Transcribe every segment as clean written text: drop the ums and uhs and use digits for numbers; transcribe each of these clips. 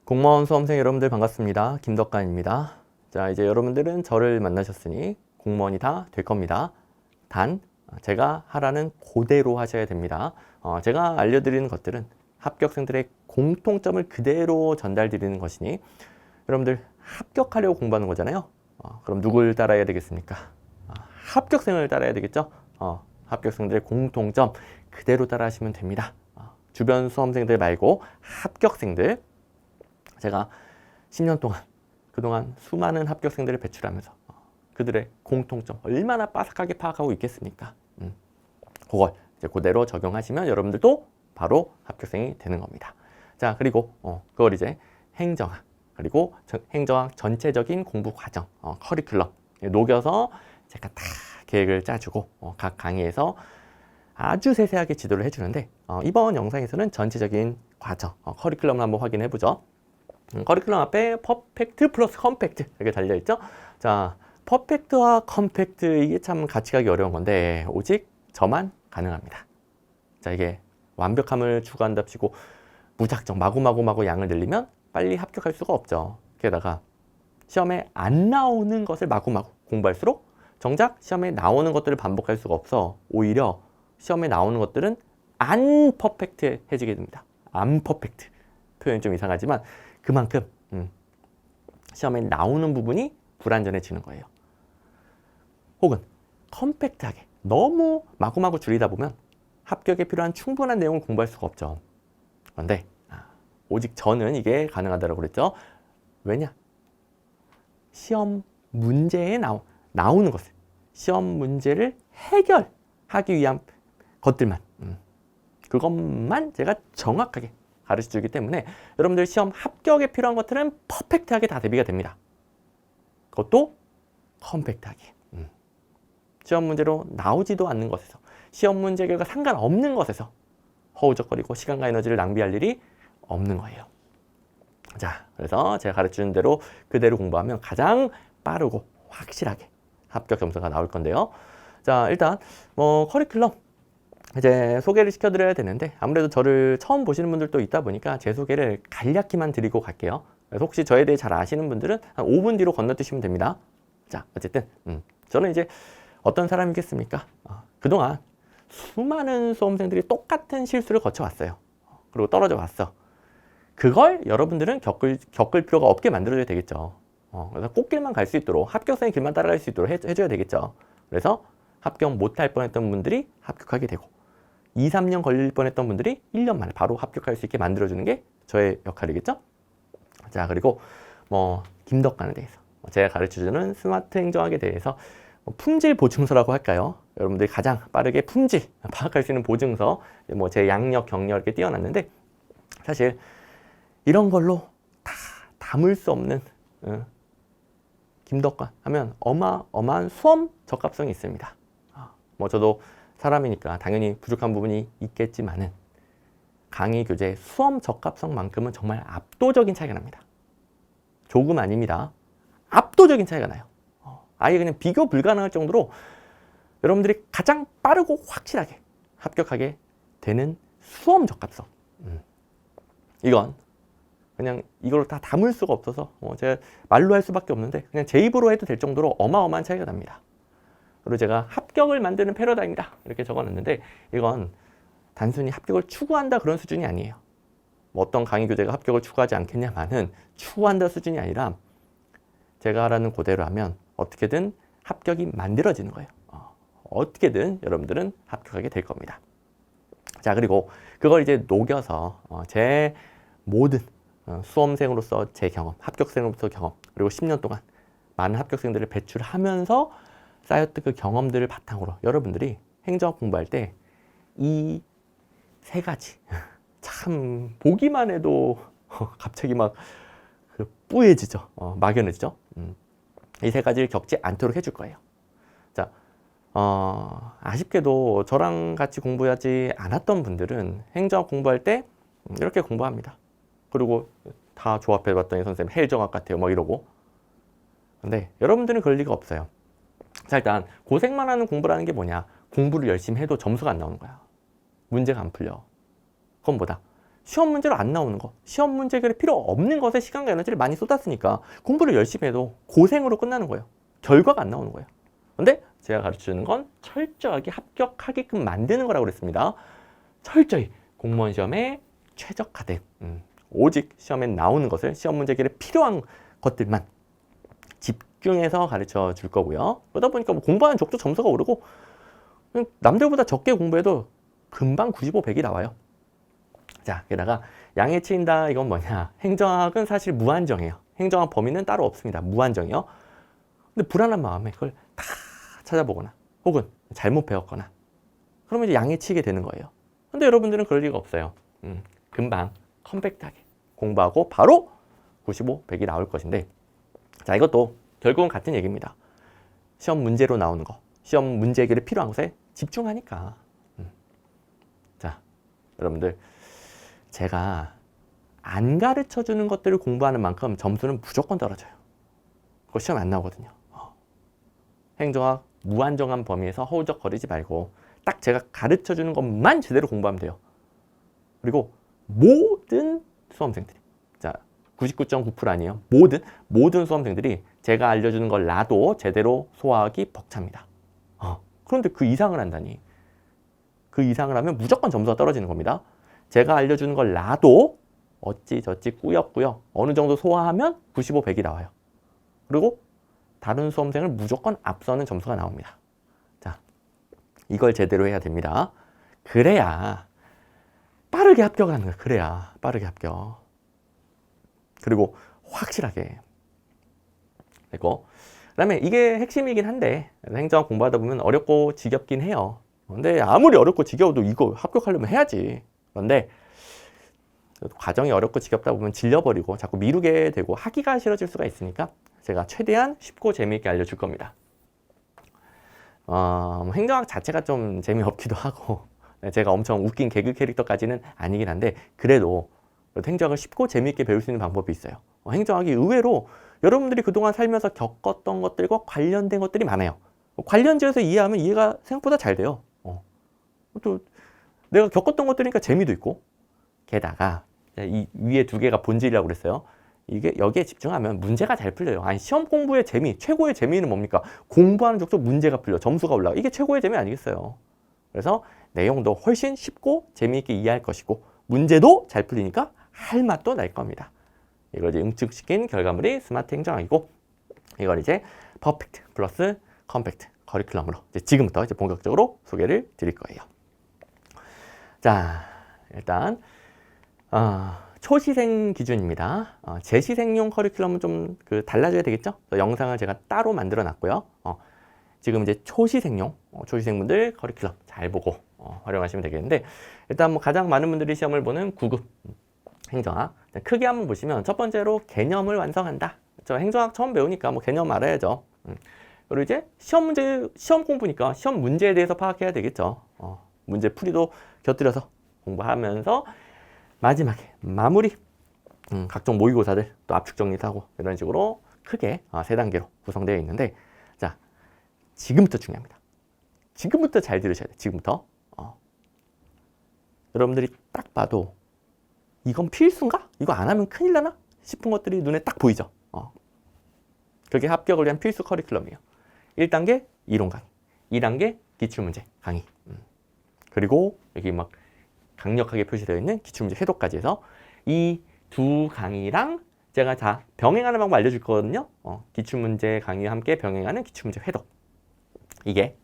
공무원 수험생 여러분들 반갑습니다. 김덕관입니다. 자, 이제 여러분들은 저를 만나셨으니 공무원이 다 될 겁니다. 단, 제가 하라는 그대로 하셔야 됩니다. 제가 알려드리는 것들은 합격생들의 공통점을 그대로 전달드리는 것이니 여러분들 합격하려고 공부하는 거잖아요. 그럼 누굴 따라야 되겠습니까? 합격생을 따라야 되겠죠? 합격생들의 공통점 그대로 따라하시면 됩니다. 주변 수험생들 말고 합격생들, 제가 10년 동안 그동안 수많은 합격생들을 배출하면서 그들의 공통점 얼마나 빠삭하게 파악하고 있겠습니까? 그걸 이제 그대로 적용하시면 여러분들도 바로 합격생이 되는 겁니다. 자, 그리고 그걸 이제 행정학, 그리고 행정학 전체적인 공부 과정, 커리큘럼 녹여서 제가 다 계획을 짜주고 각 강의에서 아주 세세하게 지도를 해주는데 이번 영상에서는 전체적인 과정, 커리큘럼을 한번 확인해 보죠. 커리큘럼 앞에 퍼펙트 플러스 컴팩트 이렇게 달려있죠. 자, 퍼펙트와 컴팩트 이게 참 같이 가기 어려운 건데 오직 저만 가능합니다. 자, 이게 완벽함을 추구한답시고 무작정 마구마구 양을 늘리면 빨리 합격할 수가 없죠. 게다가 시험에 안 나오는 것을 마구마구 공부할수록 정작 시험에 나오는 것들을 반복할 수가 없어 오히려 시험에 나오는 것들은 안 퍼펙트해지게 됩니다. 안 퍼펙트 표현이 좀 이상하지만 그만큼 시험에 나오는 부분이 불완전해지는 거예요. 혹은 컴팩트하게 너무 마구마구 줄이다 보면 합격에 필요한 충분한 내용을 공부할 수가 없죠. 그런데 오직 저는 이게 가능하다고 그랬죠. 왜냐? 시험 문제에 나오는 것을 시험 문제를 해결하기 위한 것들만 그것만 제가 정확하게 가르쳐주기 때문에 여러분들 시험 합격에 필요한 것들은 퍼펙트하게 다 대비가 됩니다. 그것도 컴팩트하게. 시험 문제로 나오지도 않는 것에서 시험 문제 결과 상관없는 것에서 허우적거리고 시간과 에너지를 낭비할 일이 없는 거예요. 자, 그래서 제가 가르치는 대로 그대로 공부하면 가장 빠르고 확실하게 합격 점수가 나올 건데요. 자, 일단 커리큘럼 이제 소개를 시켜드려야 되는데 아무래도 저를 처음 보시는 분들도 있다 보니까 제 소개를 간략히만 드리고 갈게요. 그래서 혹시 저에 대해 잘 아시는 분들은 한 5분 뒤로 건너뛰시면 됩니다. 자, 어쨌든 저는 이제 어떤 사람이겠습니까? 그동안 수많은 수험생들이 똑같은 실수를 거쳐왔어요. 그리고 떨어져 왔어. 그걸 여러분들은 겪을 필요가 없게 만들어줘야 되겠죠. 그래서 꽃길만 갈 수 있도록 합격생의 길만 따라갈 수 있도록 해줘야 되겠죠. 그래서 합격 못할 뻔했던 분들이 합격하게 되고 2, 3년 걸릴 뻔했던 분들이 1년 만에 바로 합격할 수 있게 만들어주는 게 저의 역할이겠죠. 자, 그리고 김덕관에 대해서 제가 가르쳐주는 스마트 행정학에 대해서 품질 보증서라고 할까요? 여러분들이 가장 빠르게 품질 파악할 수 있는 보증서, 제 양력, 경력 이렇게 띄워놨는데 사실 이런 걸로 다 담을 수 없는 김덕관 하면 어마어마한 수험 적합성이 있습니다. 저도 사람이니까 당연히 부족한 부분이 있겠지만은 강의 교재 수험 적합성만큼은 정말 압도적인 차이가 납니다. 조금 아닙니다. 압도적인 차이가 나요. 아예 그냥 비교 불가능할 정도로 여러분들이 가장 빠르고 확실하게 합격하게 되는 수험 적합성. 이건 그냥 이걸 다 담을 수가 없어서 제가 말로 할 수밖에 없는데 그냥 제 입으로 해도 될 정도로 어마어마한 차이가 납니다. 그리고 제가 합격을 만드는 패러다임이다 이렇게 적어놨는데 이건 단순히 합격을 추구한다 그런 수준이 아니에요. 어떤 강의 교재가 합격을 추구하지 않겠냐마는 추구한다 수준이 아니라 제가 하라는 그대로 하면 어떻게든 합격이 만들어지는 거예요. 어떻게든 여러분들은 합격하게 될 겁니다. 자, 그리고 그걸 이제 녹여서 제 모든 수험생으로서 제 경험, 합격생으로서 경험, 그리고 10년 동안 많은 합격생들을 배출하면서 쌓였던 그 경험들을 바탕으로 여러분들이 행정학 공부할 때 이 세 가지 참 보기만 해도 갑자기 막 뿌얘지죠. 막연해지죠. 이 세 가지를 겪지 않도록 해줄 거예요. 자, 아쉽게도 저랑 같이 공부하지 않았던 분들은 행정학 공부할 때 이렇게 공부합니다. 그리고 다 조합해봤더니 선생님 헬정학 같아요. 이러고. 근데 여러분들은 그럴 리가 없어요. 자, 일단 고생만 하는 공부라는 게 뭐냐? 공부를 열심히 해도 점수가 안 나오는 거야. 문제가 안 풀려. 그건 뭐다? 시험 문제로 안 나오는 거, 시험 문제 해결이 필요 없는 것에 시간과 에너지를 많이 쏟았으니까 공부를 열심히 해도 고생으로 끝나는 거예요. 결과가 안 나오는 거예요. 근데 제가 가르쳐주는 건 철저하게 합격하게끔 만드는 거라고 그랬습니다. 철저히 공무원 시험에 최적화된 오직 시험에 나오는 것을 시험 문제 해결에 필요한 것들만 집중해서 가르쳐 줄 거고요. 그러다 보니까 뭐 공부하는 족도 점수가 오르고 남들보다 적게 공부해도 금방 95, 100이 나와요. 자, 게다가 양에 치인다 이건 뭐냐? 행정학은 사실 무한정이에요. 행정학 범위는 따로 없습니다. 무한정이요. 근데 불안한 마음에 그걸 다 찾아보거나 혹은 잘못 배웠거나 그러면 이제 양에 치게 되는 거예요. 근데 여러분들은 그럴 리가 없어요. 금방 컴팩트하게 공부하고 바로 95, 100이 나올 것인데 자, 이것도 결국은 같은 얘기입니다. 시험 문제로 나오는 거, 시험 문제 해결이 필요한 것에 집중하니까. 자, 여러분들 제가 안 가르쳐주는 것들을 공부하는 만큼 점수는 무조건 떨어져요. 그거 시험 안 나오거든요. 행정학 무한정한 범위에서 허우적거리지 말고 딱 제가 가르쳐주는 것만 제대로 공부하면 돼요. 그리고 모든 수험생들이 자 99.9% 아니에요. 모든 수험생들이 제가 알려주는 걸 나도 제대로 소화하기 벅찹니다. 그런데 그 이상을 한다니. 그 이상을 하면 무조건 점수가 떨어지는 겁니다. 제가 알려주는 걸 나도 어찌저찌 꾸역꾸역 어느 정도 소화하면 95, 100이 나와요. 그리고 다른 수험생을 무조건 앞서는 점수가 나옵니다. 자, 이걸 제대로 해야 됩니다. 그래야 빠르게 합격을 하는 거예요. 그래야 빠르게 합격. 그리고 확실하게. 그리고 그다음에 이게 핵심이긴 한데 행정학 공부하다 보면 어렵고 지겹긴 해요. 근데 아무리 어렵고 지겨워도 이거 합격하려면 해야지. 그런데 과정이 어렵고 지겹다 보면 질려버리고 자꾸 미루게 되고 하기가 싫어질 수가 있으니까 제가 최대한 쉽고 재미있게 알려줄 겁니다. 행정학 자체가 좀 재미없기도 하고 제가 엄청 웃긴 개그 캐릭터까지는 아니긴 한데 그래도 행정학을 쉽고 재미있게 배울 수 있는 방법이 있어요. 행정학이 의외로 여러분들이 그동안 살면서 겪었던 것들과 관련된 것들이 많아요. 관련지어서 이해하면 이해가 생각보다 잘 돼요. 또 내가 겪었던 것들이니까 재미도 있고 게다가 이 위에 두 개가 본질이라고 그랬어요. 이게 여기에 집중하면 문제가 잘 풀려요. 아니 시험 공부의 재미, 최고의 재미는 뭡니까? 공부하는 쪽도 문제가 풀려, 점수가 올라가. 이게 최고의 재미 아니겠어요? 그래서 내용도 훨씬 쉽고 재미있게 이해할 것이고 문제도 잘 풀리니까 할 맛도 날 겁니다. 이걸 이제 응축시킨 결과물이 스마트 행정학이고 이걸 이제 퍼펙트 플러스 컴팩트 커리큘럼으로 이제 지금부터 이제 본격적으로 소개를 드릴 거예요. 자, 일단 초시생 기준입니다. 재시생용 커리큘럼은 좀 달라져야 되겠죠? 영상을 제가 따로 만들어 놨고요. 지금 이제 초시생용, 초시생분들 커리큘럼 잘 보고 활용하시면 되겠는데 일단 뭐 가장 많은 분들이 시험을 보는 9급 행정학 크게 한번 보시면 첫 번째로 개념을 완성한다. 저 행정학 처음 배우니까 뭐 개념 알아야죠. 그리고 이제 시험 공부니까 시험 문제에 대해서 파악해야 되겠죠. 문제 풀이도 곁들여서 공부하면서 마지막에 마무리 각종 모의고사들 또 압축 정리도 하고 이런 식으로 크게 세 단계로 구성되어 있는데 자 지금부터 중요합니다. 지금부터 잘 들으셔야 돼요. 지금부터 여러분들이 딱 봐도 이건 필수인가? 이거 안 하면 큰일 나나? 싶은 것들이 눈에 딱 보이죠. 그게 합격을 위한 필수 커리큘럼이에요. 1단계 이론 강의, 2단계 기출문제 강의 그리고 여기 막 강력하게 표시되어 있는 기출문제 회독까지 해서 이 두 강의랑 제가 다 병행하는 방법 알려줄 거거든요. 기출문제 강의와 함께 병행하는 기출문제 회독 이게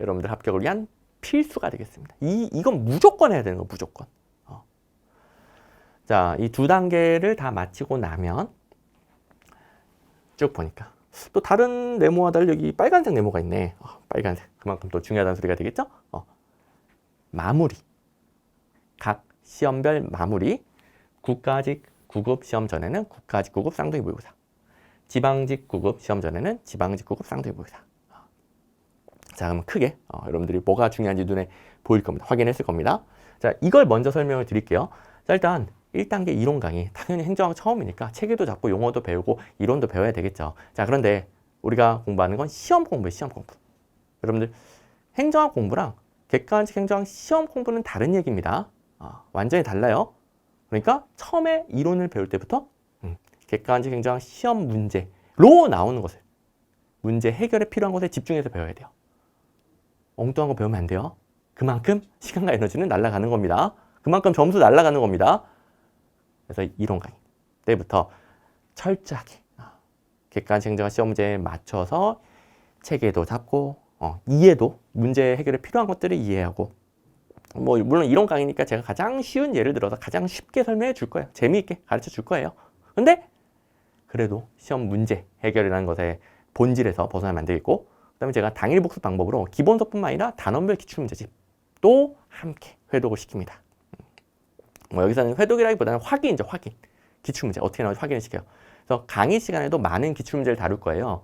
여러분들 합격을 위한 필수가 되겠습니다. 이건 무조건 해야 되는 거 무조건. 자, 이 두 단계를 다 마치고 나면 쭉 보니까 또 다른 네모와 달리 여기 빨간색 네모가 있네. 빨간색 그만큼 또 중요하다는 소리가 되겠죠? 마무리 각 시험별 마무리 국가직 9급 시험 전에는 국가직 9급 쌍둥이 모의고사 지방직 9급 시험 전에는 지방직 9급 쌍둥이 모의고사 자 그러면 크게 여러분들이 뭐가 중요한지 눈에 보일 겁니다. 확인했을 겁니다. 자 이걸 먼저 설명을 드릴게요. 자 일단 1단계 이론 강의 당연히 행정학 처음이니까 체계도 잡고 용어도 배우고 이론도 배워야 되겠죠. 자 그런데 우리가 공부하는 건 시험 공부예요. 시험 공부. 여러분들 행정학 공부랑 객관식 행정학 시험 공부는 다른 얘기입니다. 완전히 달라요. 그러니까 처음에 이론을 배울 때부터 객관식 행정학 시험 문제로 나오는 것을, 문제 해결에 필요한 것에 집중해서 배워야 돼요. 엉뚱한 거 배우면 안 돼요. 그만큼 시간과 에너지는 날아가는 겁니다. 그만큼 점수 날아가는 겁니다. 그래서 이론 강의 때부터 철저하게 객관식 행정학 시험 문제에 맞춰서 체계도 잡고 이해도, 문제 해결에 필요한 것들을 이해하고, 뭐 물론 이론 강의니까 제가 가장 쉬운 예를 들어서 가장 쉽게 설명해 줄 거예요. 재미있게 가르쳐 줄 거예요. 근데 그래도 시험 문제 해결이라는 것의 본질에서 벗어나면 안 되겠고, 그 다음에 제가 당일 복습 방법으로 기본서뿐만 아니라 단원별 기출문제집도 함께 회독을 시킵니다. 뭐 여기서는 회독이라기보다는 확인이죠. 확인. 기출문제 어떻게 나오는지 확인을 시켜요. 그래서 강의 시간에도 많은 기출문제를 다룰 거예요.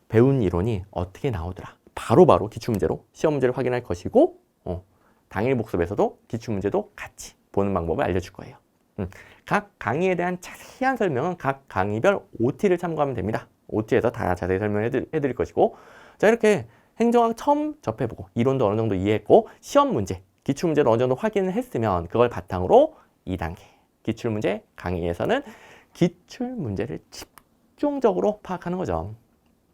배운 이론이 어떻게 나오더라, 바로바로 기출문제로 시험 문제를 확인할 것이고, 당일 복습에서도 기출문제도 같이 보는 방법을 알려줄 거예요. 각 강의에 대한 자세한 설명은 각 강의별 OT를 참고하면 됩니다. OT에서 다 자세히 설명해드릴 것이고, 자, 이렇게 행정학 처음 접해보고 이론도 어느 정도 이해했고 시험 문제, 기출문제를 어느 정도 확인을 했으면 그걸 바탕으로 2단계 기출문제 강의에서는 기출문제를 집중적으로 파악하는 거죠.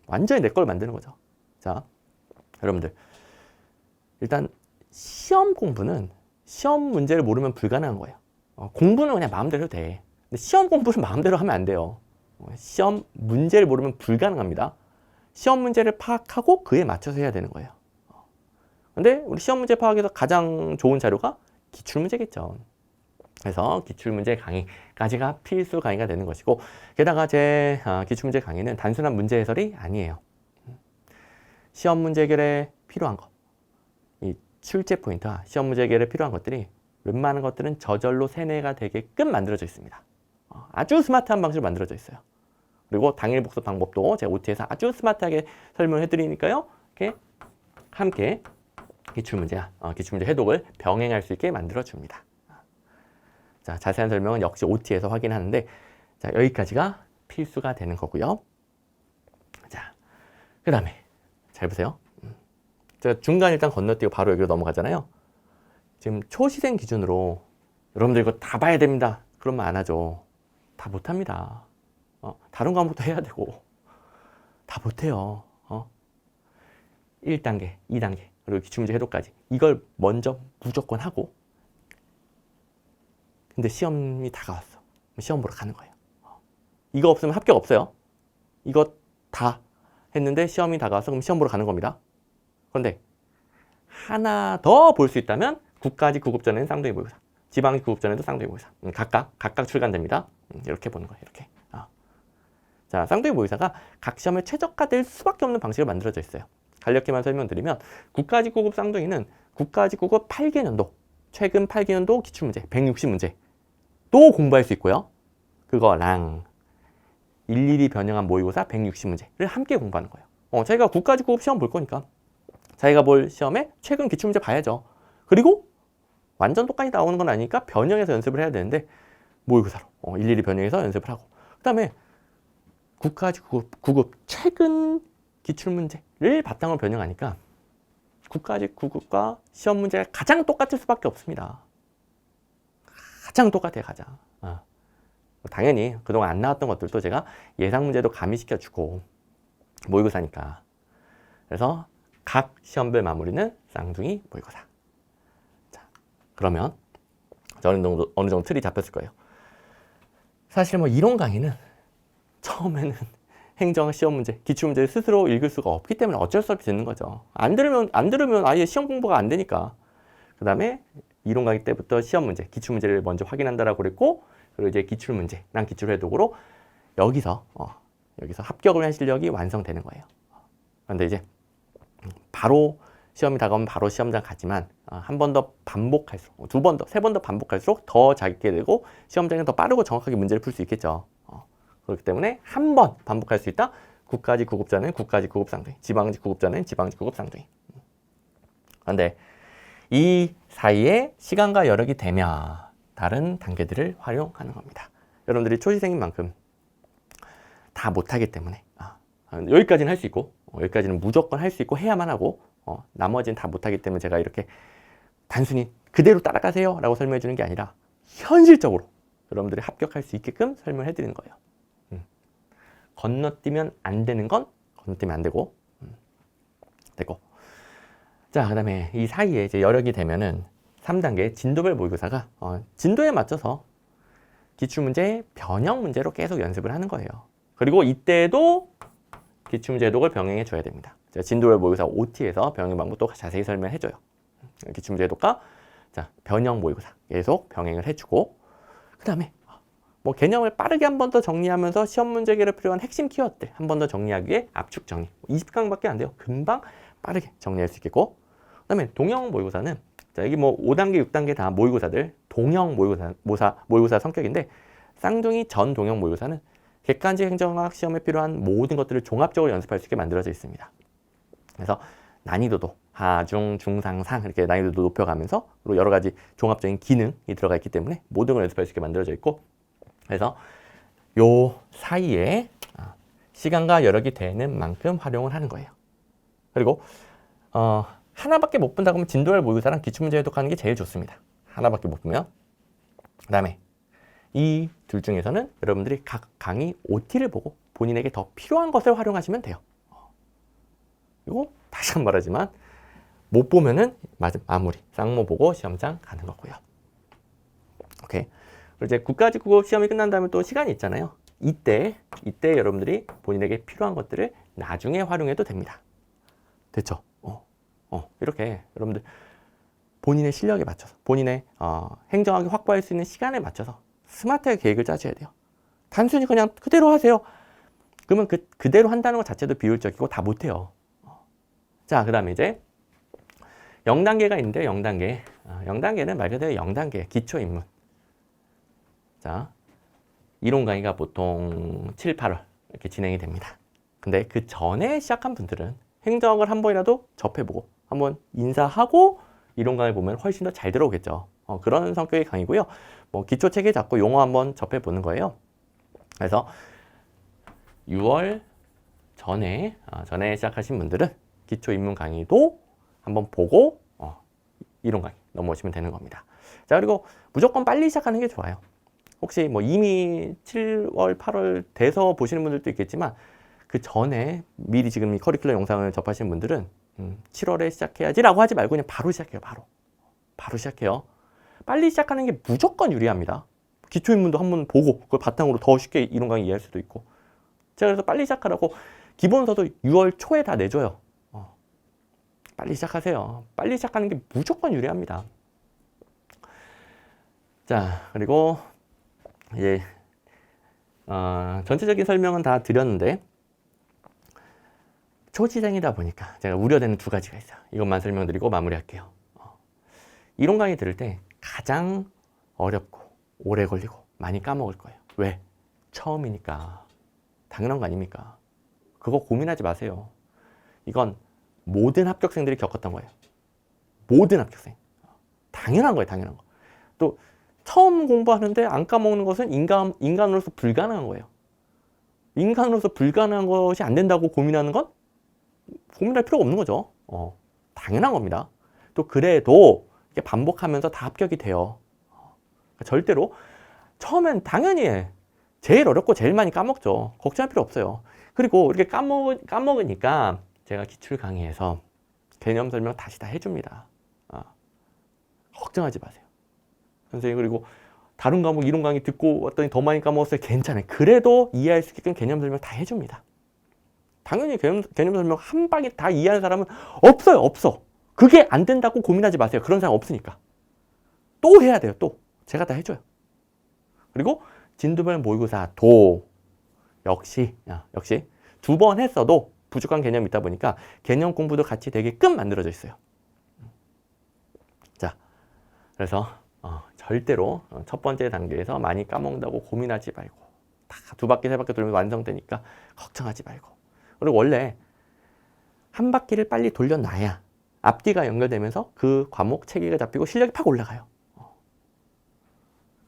완전히 내 걸 만드는 거죠. 자, 여러분들 일단 시험 공부는 시험 문제를 모르면 불가능한 거예요. 공부는 그냥 마음대로 해도 돼. 근데 시험 공부를 마음대로 하면 안 돼요. 시험 문제를 모르면 불가능합니다. 시험 문제를 파악하고 그에 맞춰서 해야 되는 거예요. 근데 우리 시험 문제 파악에서 가장 좋은 자료가 기출문제겠죠. 그래서 기출문제 강의까지가 필수 강의가 되는 것이고, 게다가 제 기출문제 강의는 단순한 문제 해설이 아니에요. 시험 문제 해결에 필요한 것, 이 출제 포인트와 시험 문제 해결에 필요한 것들이 웬만한 것들은 저절로 세뇌가 되게끔 만들어져 있습니다. 아주 스마트한 방식으로 만들어져 있어요. 그리고 당일 복습 방법도 제가 OT에서 아주 스마트하게 설명해 드리니까요. 이렇게 함께 기출문제 해독을 병행할 수 있게 만들어 줍니다. 자, 자세한 설명은 역시 OT에서 확인하는데, 자, 여기까지가 필수가 되는 거고요. 자, 그 다음에 잘 보세요. 제가 중간 일단 건너뛰고 바로 여기로 넘어가잖아요. 지금 초시생 기준으로 여러분들 이거 다 봐야 됩니다. 그러면 안 하죠. 다 못합니다. 다른 과목도 해야 되고 다 못해요. 1단계, 2단계, 그리고 기출문제 해독까지 이걸 먼저 무조건 하고, 근데 시험이 다가왔어. 시험 보러 가는 거예요. 이거 없으면 합격 없어요. 이거 다 했는데 시험이 다가와서 그럼 시험 보러 가는 겁니다. 그런데 하나 더 볼 수 있다면 국가직 구급전에는 쌍둥이 모의고사, 지방직 구급전에도 쌍둥이 모의고사, 각각 출간됩니다. 이렇게 보는 거예요. 이렇게. 자, 쌍둥이 모의고사가 각 시험에 최적화될 수밖에 없는 방식으로 만들어져 있어요. 간략히만 설명드리면 국가직 구급 쌍둥이는 국가직 구급 8개년도, 최근 8개년도 기출문제 160문제 또 공부할 수 있고요. 그거랑 일일이 변형한 모의고사 160문제를 함께 공부하는 거예요. 자기가 국가직 구급 시험 볼 거니까 자기가 볼 시험에 최근 기출문제 봐야죠. 그리고 완전 똑같이 나오는 건 아니니까 변형해서 연습을 해야 되는데 모의고사로 일일이 변형해서 연습을 하고, 그 다음에 국가직 구급 최근 기출문제를 바탕으로 변형하니까 국가직 구급과 시험 문제가 가장 똑같을 수밖에 없습니다. 가장 똑같아요, 가장. 당연히 그동안 안 나왔던 것들도 제가 예상 문제도 가미시켜주고 모의고사니까. 그래서 각 시험별 마무리는 쌍둥이 모의고사. 자, 그러면 어느 정도 틀이 잡혔을 거예요. 사실 뭐 이론 강의는 처음에는 행정학 시험 문제, 기출 문제를 스스로 읽을 수가 없기 때문에 어쩔 수 없이 듣는 거죠. 안 들으면 아예 시험 공부가 안 되니까. 그 다음에 이론 강의 때부터 시험 문제, 기출 문제를 먼저 확인한다라고 그랬고, 그리고 이제 기출 문제랑 기출 해독으로 여기서 합격을 한 실력이 완성되는 거예요. 그런데 이제 바로 시험이 다가오면 바로 시험장 가지만 한 번 더 반복할수록, 두 번 더, 세 번 더 반복할수록 더 자기게 되고 시험장에 더 빠르고 정확하게 문제를 풀 수 있겠죠. 그렇기 때문에 한 번 반복할 수 있다. 국가직 구급자는 국가직 구급 쌍둥이, 지방직 구급자는 지방직 구급 쌍둥이. 그런데 이 사이에 시간과 여력이 되면 다른 단계들을 활용하는 겁니다. 여러분들이 초시생인 만큼 다 못하기 때문에 여기까지는 할 수 있고, 여기까지는 무조건 할 수 있고 해야만 하고, 나머지는 다 못하기 때문에 제가 이렇게 단순히 그대로 따라가세요 라고 설명해 주는 게 아니라 현실적으로 여러분들이 합격할 수 있게끔 설명을 해드리는 거예요. 건너뛰면 안 되는 건 건너뛰면 안 되고, 되고. 자, 그 다음에 이 사이에 이제 여력이 되면은 3단계 진도별 모의고사가 진도에 맞춰서 기출문제, 변형 문제로 계속 연습을 하는 거예요. 그리고 이때도 기출문제 해독을 병행해 줘야 됩니다. 제가 진도별 모의고사 OT에서 병행 방법 또 자세히 설명해 줘요. 기출문제 해독과 자, 변형 모의고사 계속 병행을 해주고, 그 다음에 뭐 개념을 빠르게 한 번 더 정리하면서 시험 문제 해결에 필요한 핵심 키워드들 한 번 더 정리하기 위해 압축 정리. 20강밖에 안 돼요. 금방 빠르게 정리할 수 있겠고, 그 다음에 동형 모의고사는 자, 여기 뭐 5단계, 6단계 다 모의고사들 동형 모의고사 성격인데, 쌍둥이 전 동형 모의고사는 객관식 행정학 시험에 필요한 모든 것들을 종합적으로 연습할 수 있게 만들어져 있습니다. 그래서 난이도도 하, 중, 중, 상, 상 이렇게 난이도도 높여가면서 그리고 여러 가지 종합적인 기능이 들어가 있기 때문에 모든 걸 연습할 수 있게 만들어져 있고, 그래서 요 사이에 시간과 여력이 되는 만큼 활용을 하는 거예요. 그리고 하나밖에 못 본다고 하면 진도별 모의고사랑 기출문제 해독하는 게 제일 좋습니다. 하나밖에 못 보면. 그 다음에 이 둘 중에서는 여러분들이 각 강의 OT를 보고 본인에게 더 필요한 것을 활용하시면 돼요. 그리고 다시 한 번 말하지만 못 보면은 마무리 쌍모 보고 시험장 가는 거고요. 오케이. 그리고 이제 국가직국어 시험이 끝난 다음에 또 시간이 있잖아요. 이때 여러분들이 본인에게 필요한 것들을 나중에 활용해도 됩니다. 됐죠? 이렇게 여러분들 본인의 실력에 맞춰서 본인의 행정하게 확보할 수 있는 시간에 맞춰서 스마트하게 계획을 짜셔야 돼요. 단순히 그냥 그대로 하세요. 그러면 그대로 한다는 것 자체도 비효율적이고 다 못해요. 자, 그 다음에 이제 0단계가 있는데요. 0단계. 0단계는 말 그대로 0단계 기초 입문. 자, 이론 강의가 보통 7, 8월 이렇게 진행이 됩니다. 근데 그 전에 시작한 분들은 행정학을 한 번이라도 접해보고 한번 인사하고 이론 강의 보면 훨씬 더 잘 들어오겠죠. 그런 성격의 강의고요. 뭐 기초 체계 잡고 용어 한번 접해보는 거예요. 그래서 6월 전에 시작하신 분들은 기초 입문 강의도 한번 보고 이론 강의 넘어오시면 되는 겁니다. 자, 그리고 무조건 빨리 시작하는 게 좋아요. 혹시 뭐 이미 7월, 8월 돼서 보시는 분들도 있겠지만 그 전에 미리 지금 이 커리큘럼 영상을 접하시는 분들은 7월에 시작해야지라고 하지 말고 그냥 바로 시작해요. 바로 시작해요. 빨리 시작하는 게 무조건 유리합니다. 기초인문도 한번 보고 그걸 바탕으로 더 쉽게 이론 강의 이해할 수도 있고. 제가 그래서 빨리 시작하라고 기본서도 6월 초에 다 내줘요. 빨리 시작하세요. 빨리 시작하는 게 무조건 유리합니다. 자, 그리고 이제 전체적인 설명은 다 드렸는데 초지생이다 보니까 제가 우려되는 두 가지가 있어요. 이것만 설명드리고 마무리할게요. 이론 강의 들을 때 가장 어렵고 오래 걸리고 많이 까먹을 거예요. 왜? 처음이니까. 당연한 거 아닙니까? 그거 고민하지 마세요. 이건 모든 합격생들이 겪었던 거예요. 모든 합격생. 당연한 거예요. 당연한 거. 또 처음 공부하는데 안 까먹는 것은 인간으로서 불가능한 거예요. 인간으로서 불가능한 것이 안 된다고 고민하는 건 고민할 필요가 없는 거죠. 당연한 겁니다. 또 그래도 이렇게 반복하면서 다 합격이 돼요. 절대로 처음엔 당연히 제일 어렵고 제일 많이 까먹죠. 걱정할 필요 없어요. 그리고 이렇게 까먹으니까 제가 기출 강의에서 개념 설명 다시 다 해줍니다. 걱정하지 마세요. 선생님, 그리고 다른 과목 이론 강의 듣고 왔더니 더 많이 까먹었어요. 괜찮아요. 그래도 이해할 수 있게끔 개념 설명 다 해줍니다. 당연히 개념 설명 한 방에 다 이해하는 사람은 없어요. 없어. 그게 안 된다고 고민하지 마세요. 그런 사람 없으니까. 또 해야 돼요. 또. 제가 다 해줘요. 그리고 진도별 모의고사도 역시 두 번 했어도 부족한 개념이 있다 보니까 개념 공부도 같이 되게끔 만들어져 있어요. 자, 그래서 절대로 첫 번째 단계에서 많이 까먹는다고 고민하지 말고 다 두 바퀴 세 바퀴 돌면 완성되니까 걱정하지 말고. 그리고 원래 한 바퀴를 빨리 돌려놔야 앞뒤가 연결되면서 그 과목 체계가 잡히고 실력이 팍 올라가요.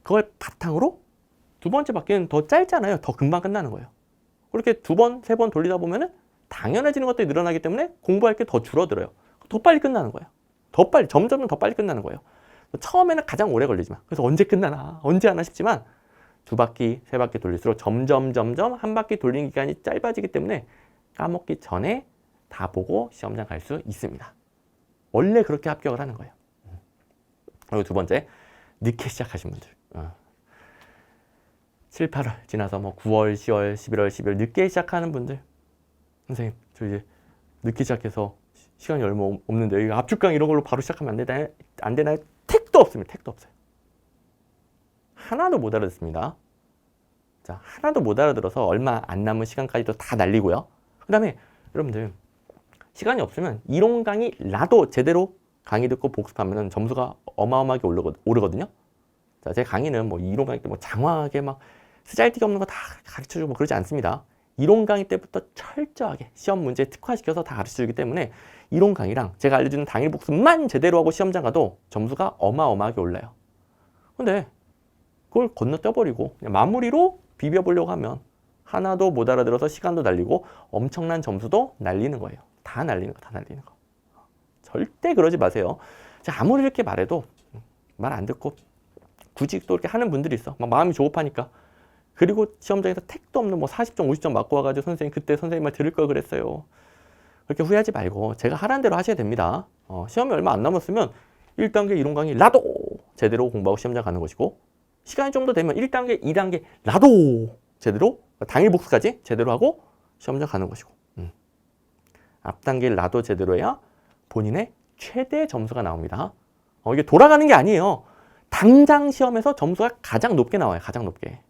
그걸 바탕으로 두 번째 바퀴는 더 짧잖아요. 더 금방 끝나는 거예요. 그렇게 두 번, 세 번 돌리다 보면은 당연해지는 것들이 늘어나기 때문에 공부할 게 더 줄어들어요. 더 빨리 끝나는 거예요. 더 빨리, 점점 더 빨리 끝나는 거예요. 처음에는 가장 오래 걸리지만, 그래서 언제 끝나나, 언제 하나 싶지만 2바퀴, 3바퀴 돌릴수록 점점 한 바퀴 돌리는 기간이 짧아지기 때문에 까먹기 전에 다 보고 시험장 갈 수 있습니다. 원래 그렇게 합격을 하는 거예요. 그리고 두 번째, 늦게 시작하신 분들. 7, 8월 지나서 뭐 9월, 10월, 11월, 12월 늦게 시작하는 분들. 선생님, 저 이제 늦게 시작해서 시간이 얼마 없는데 이거 압축강 이런 걸로 바로 시작하면 안 되나요? 택도 없습니다. 택도 없어요. 하나도 못 알아듣습니다. 자, 하나도 못 알아들어서 얼마 안 남은 시간까지도 다 날리고요. 그 다음에 여러분들 시간이 없으면 이론 강의라도 제대로 강의 듣고 복습하면 점수가 어마어마하게 오르거든요. 자, 제 강의는 뭐 이론 강의 때 뭐 장황하게 막 쓰잘데기 없는 거 다 가르쳐주고 뭐 그러지 않습니다. 이론 강의 때부터 철저하게 시험 문제에 특화시켜서 다 가르쳐주기 때문에 이론 강의랑 제가 알려주는 당일 복습만 제대로 하고 시험장 가도 점수가 어마어마하게 올라요. 근데 그걸 건너뛰어버리고 그냥 마무리로 비벼보려고 하면 하나도 못 알아들어서 시간도 날리고 엄청난 점수도 날리는 거예요. 다 날리는 거, 다 날리는 거. 절대 그러지 마세요. 제가 아무리 이렇게 말해도 말 안 듣고 굳이 또 이렇게 하는 분들이 있어. 막 마음이 조급하니까. 그리고 시험장에서 택도 없는 뭐 40점, 50점 맞고 와가지고 선생님 그때 선생님 말 들을 걸 그랬어요. 그렇게 후회하지 말고 제가 하라는 대로 하셔야 됩니다. 시험이 얼마 안 남았으면 1단계 이론 강의라도 제대로 공부하고 시험장 가는 것이고 시간이 좀 더 되면 1단계, 2단계 라도 제대로 당일 복습까지 제대로 하고 시험장 가는 것이고 앞단계 라도 제대로 해야 본인의 최대 점수가 나옵니다. 이게 돌아가는 게 아니에요. 당장 시험에서 점수가 가장 높게 나와요. 가장 높게.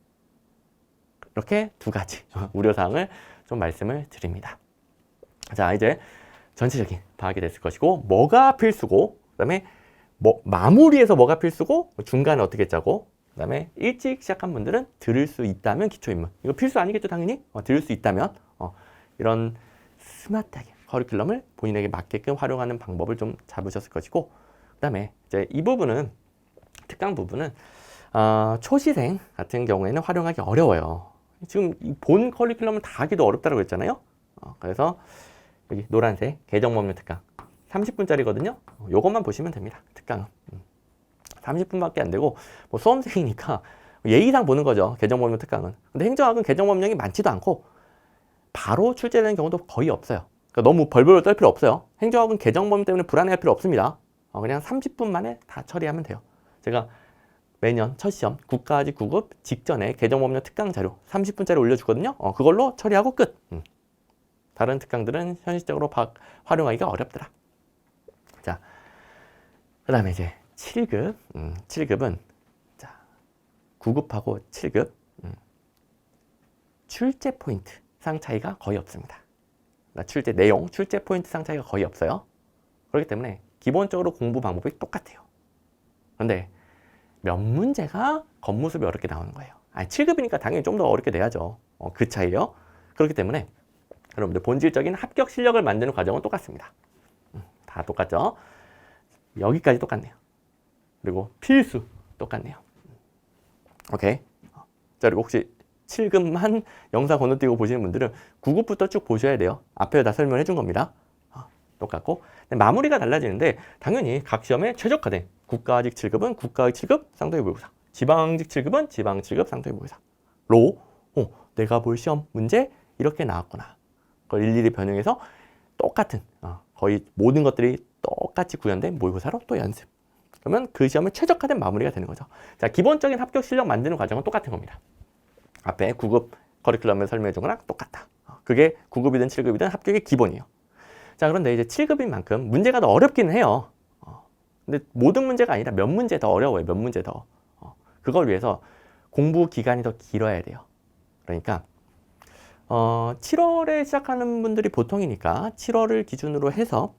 이렇게 두 가지 우려사항을 좀 말씀을 드립니다. 자, 이제 전체적인 파악이 됐을 것이고 뭐가 필수고 그 다음에 마무리에서 뭐가 필수고 중간에 어떻게 짜고 그 다음에 일찍 시작한 분들은 들을 수 있다면 기초인문 이거 필수 아니겠죠 당연히 들을 수 있다면 이런 스마트하게 커리큘럼을 본인에게 맞게끔 활용하는 방법을 좀 잡으셨을 것이고 그 다음에 이제 이 부분은 특강 부분은 초시생 같은 경우에는 활용하기 어려워요. 지금 본 커리큘럼을 다 하기도 어렵다고 했잖아요. 그래서 여기 노란색 개정법률 특강 30분짜리거든요. 요것만 보시면 됩니다. 특강은 30분밖에 안 되고 뭐 수험생이니까 예의상 보는 거죠. 개정법률 특강은. 근데 행정학은 개정법령이 많지도 않고 바로 출제되는 경우도 거의 없어요. 그러니까 너무 벌벌 떨 필요 없어요. 행정학은 개정법령 때문에 불안해할 필요 없습니다. 그냥 30분 만에 다 처리하면 돼요. 제가 매년 첫 시험 국가직 9급 직전에 개정법령 특강 자료 30분짜리 올려주거든요. 그걸로 처리하고 끝. 다른 특강들은 현실적으로 활용하기가 어렵더라. 자, 그 다음에 이제 7급. 7급은 자 9급하고 7급 출제 포인트 상 차이가 거의 없습니다. 출제 내용, 출제 포인트 상 차이가 거의 없어요. 그렇기 때문에 기본적으로 공부 방법이 똑같아요. 그런데 몇 문제가 겉모습이 어렵게 나오는 거예요. 7급이니까 당연히 좀 더 어렵게 내야죠. 그 차이요. 그렇기 때문에 여러분들 본질적인 합격 실력을 만드는 과정은 똑같습니다. 다 똑같죠? 여기까지 똑같네요. 그리고 필수 똑같네요. 오케이. 자, 그리고 혹시 7급만 영상 건너뛰고 보시는 분들은 9급부터 쭉 보셔야 돼요. 앞에 다 설명해 준 겁니다. 똑같고 마무리가 달라지는데 당연히 각 시험에 최적화된 국가직 7급은 국가직 7급 쌍둥이 모의고사, 지방직 7급은 지방 7급 쌍둥이 모의고사로 내가 볼 시험 문제 이렇게 나왔구나. 그걸 일일이 변형해서 똑같은 거의 모든 것들이 똑같이 구현된 모의고사로 또 연습. 그러면 그 시험은 최적화된 마무리가 되는 거죠. 자, 기본적인 합격 실력 만드는 과정은 똑같은 겁니다. 앞에 9급 커리큘럼을 설명해 준 거랑 똑같다. 그게 9급이든 7급이든 합격의 기본이에요. 자, 그런데 이제 7급인 만큼 문제가 더 어렵기는 해요. 근데 모든 문제가 아니라 몇 문제 더 어려워요. 몇 문제 더. 그걸 위해서 공부 기간이 더 길어야 돼요. 그러니까 7월에 시작하는 분들이 보통이니까 7월을 기준으로 해서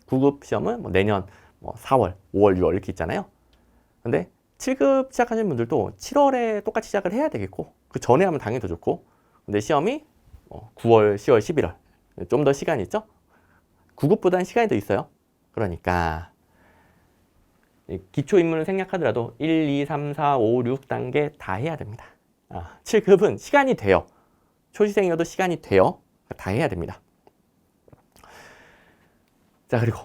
9급 시험은 뭐 내년 4월, 5월, 6월 이렇게 있잖아요. 근데 7급 시작하시는 분들도 7월에 똑같이 시작을 해야 되겠고 그 전에 하면 당연히 더 좋고 근데 시험이 9월, 10월, 11월 좀 더 시간이 있죠? 9급보다는 시간이 더 있어요. 그러니까 기초인문을 생략하더라도 1, 2, 3, 4, 5, 6단계 다 해야 됩니다. 7급은 시간이 돼요. 초시생이어도 시간이 돼요. 다 해야 됩니다. 자, 그리고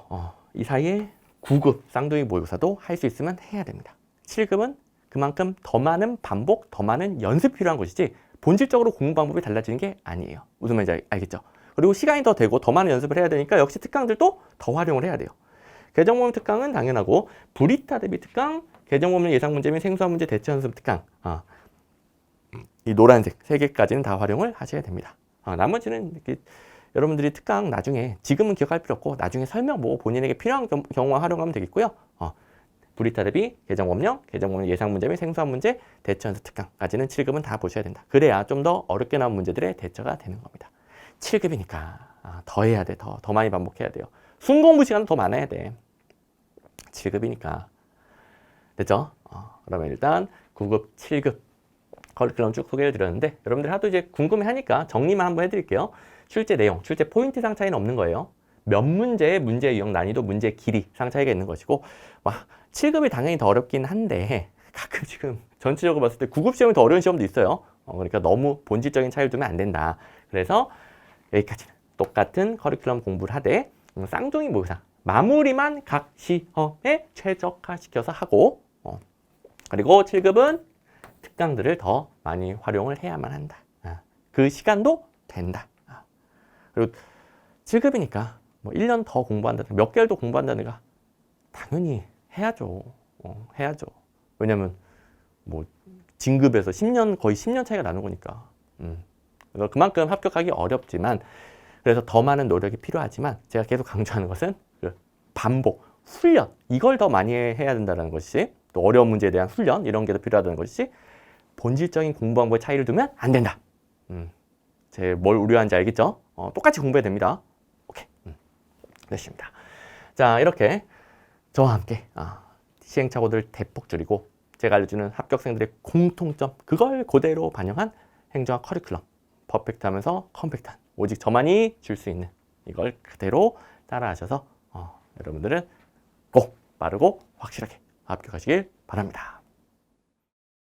이 사이에 9급 쌍둥이 모의고사도 할 수 있으면 해야 됩니다. 7급은 그만큼 더 많은 반복, 더 많은 연습이 필요한 것이지 본질적으로 공부 방법이 달라지는 게 아니에요. 무슨 말인지 알겠죠? 그리고 시간이 더 되고 더 많은 연습을 해야 되니까 역시 특강들도 더 활용을 해야 돼요. 개정모범 특강은 당연하고 브리타 대비 특강, 개정모범 예상 문제 및 생소한 문제 대체 연습 특강 이 노란색 3개까지는 다 활용을 하셔야 됩니다. 나머지는 이렇게 여러분들이 특강 나중에 지금은 기억할 필요 없고 나중에 설명 보고 본인에게 필요한 경우만 활용하면 되겠고요. 브리타 대비, 개정법령, 개정법령 예상 문제 및 생소한 문제, 대처 연습 특강까지는 7급은 다 보셔야 된다. 그래야 좀 더 어렵게 나온 문제들의 대처가 되는 겁니다. 7급이니까 더 해야 돼. 더 많이 반복해야 돼요. 순공부 시간은 더 많아야 돼. 7급이니까. 됐죠? 그러면 일단 9급, 7급 커리큘럼 쭉 소개를 드렸는데 여러분들 하도 이제 궁금해하니까 정리만 한번 해드릴게요. 출제 내용, 출제 포인트상 차이는 없는 거예요. 몇 문제의 문제 유형, 난이도, 문제 길이 상 차이가 있는 것이고 7급이 당연히 더 어렵긴 한데 가끔 지금 전체적으로 봤을 때 9급 시험이 더 어려운 시험도 있어요. 그러니까 너무 본질적인 차이를 두면 안 된다. 그래서 여기까지는 똑같은 커리큘럼 공부를 하되 쌍둥이 모의고사 마무리만 각 시험에 최적화시켜서 하고 그리고 7급은 특강들을 더 많이 활용을 해야만 한다. 그 시간도 된다. 그리고 7급이니까 뭐 1년 더 공부한다든가 몇 개월 더 공부한다든가 당연히 해야죠. 해야죠. 왜냐면 뭐 진급에서 10년 거의 10년 차이가 나는 거니까. 그래서 그만큼 합격하기 어렵지만 그래서 더 많은 노력이 필요하지만 제가 계속 강조하는 것은 그 반복, 훈련 이걸 더 많이 해야 된다는 것이 또 어려운 문제에 대한 훈련 이런 게 더 필요하다는 것이 본질적인 공부 방법의 차이를 두면 안 된다. 제 뭘 우려하는지 알겠죠? 똑같이 공부해야 됩니다. 오케이. 됐습니다. 자, 이렇게 저와 함께 시행착오들 대폭 줄이고 제가 알려주는 합격생들의 공통점 그걸 그대로 반영한 행정학 커리큘럼 퍼펙트하면서 컴팩트한 오직 저만이 줄 수 있는 이걸 그대로 따라하셔서 여러분들은 꼭 빠르고 확실하게 합격하시길 바랍니다.